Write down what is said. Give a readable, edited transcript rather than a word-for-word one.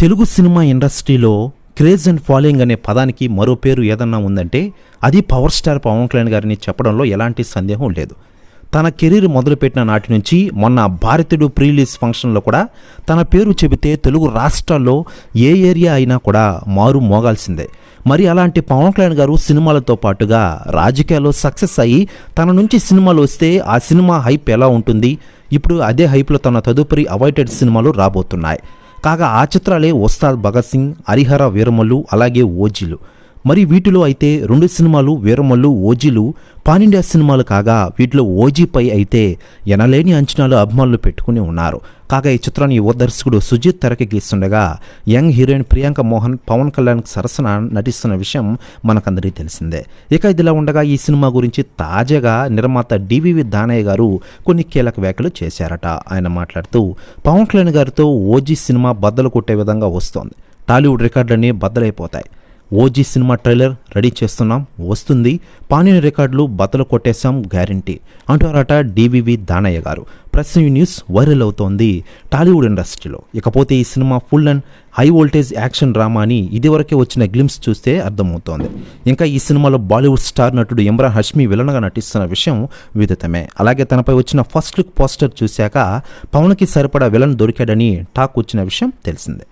Telugu cinema ఇండస్ట్రీలో craze and following అనే పదానికి మరో పేరు ఏదన్నా ఉందంటే అది పవర్ స్టార్ పవన్ కళ్యాణ్ గారిని చెప్పడంలో ఎలాంటి సందేహం లేదు. తన కెరీర్ మొదలుపెట్టిన నాటి నుంచి మొన్న భారతీయుడు ప్రీ రిలీజ్ ఫంక్షన్లో కూడా తన పేరు చెబితే తెలుగు రాష్ట్రాల్లో ఏ ఏరియా అయినా కూడా మారు మోగాల్సిందే. మరి అలాంటి పవన్ కళ్యాణ్ గారు సినిమాలతో పాటుగా రాజకీయాల్లో సక్సెస్ అయ్యి తన నుంచి సినిమాలు వస్తే ఆ సినిమా హైప్ ఎలా ఉంటుంది, ఇప్పుడు అదే హైప్లో తన తదుపరి అవైటెడ్ సినిమాలు రాబోతున్నాయి. కాగా ఆ చిత్రాలే ఉస్తాద్ భగత్ సింగ్, హరిహర వీరమల్లు, అలాగే ఓజీలు. మరి వీటిలో అయితే 2 సినిమాలు వీరమల్లు, ఓజీలు పాన్ ఇండియా సినిమాలు కాగా వీటిలో ఓజీపై అయితే ఎనలేని అంచనాలు అభిమానులు పెట్టుకుని ఉన్నారు. కాగా ఈ చిత్రాన్ని యువ దర్శకుడు సుజిత్ తెరకెక్కిస్తుండగా యంగ్ హీరోయిన్ ప్రియాంక మోహన్ పవన్ కళ్యాణ్కి సరసన నటిస్తున్న విషయం మనకందరికీ తెలిసిందే. ఇక ఇదిలా ఉండగా ఈ సినిమా గురించి తాజాగా నిర్మాత డివివి దానయ్య గారు కొన్ని కీలక వ్యాఖ్యలు చేశారట. ఆయన మాట్లాడుతూ పవన్ కళ్యాణ్ గారితో ఓజీ సినిమా బద్దలు కొట్టే విధంగా వస్తోంది, టాలీవుడ్ రికార్డులన్నీ బద్దలైపోతాయి. ఓజీ సినిమా ట్రైలర్ రెడీ చేస్తున్నాం, వస్తుంది, పానీయ రికార్డులు బద్దలు కొట్టేశాం గ్యారంటీ అంటారట డివివి దానయ్య గారు. ప్రెస్ న్యూస్ వైరల్ అవుతోంది టాలీవుడ్ ఇండస్ట్రీలో. ఇకపోతే ఈ cinema full and high voltage action drama అని ఇదివరకే వచ్చిన గ్లిమ్స్ చూస్తే అర్థమవుతోంది. ఇంకా ఈ సినిమాలో బాలీవుడ్ స్టార్ నటుడు ఇమ్రాన్ హష్మీ విలన్గా నటిస్తున్న విషయం విదితమే. అలాగే తనపై వచ్చిన ఫస్ట్ లుక్ పోస్టర్ చూశాక పవన్కి సరిపడా విలన్ దొరికాడని టాక్ వచ్చిన విషయం తెలిసిందే.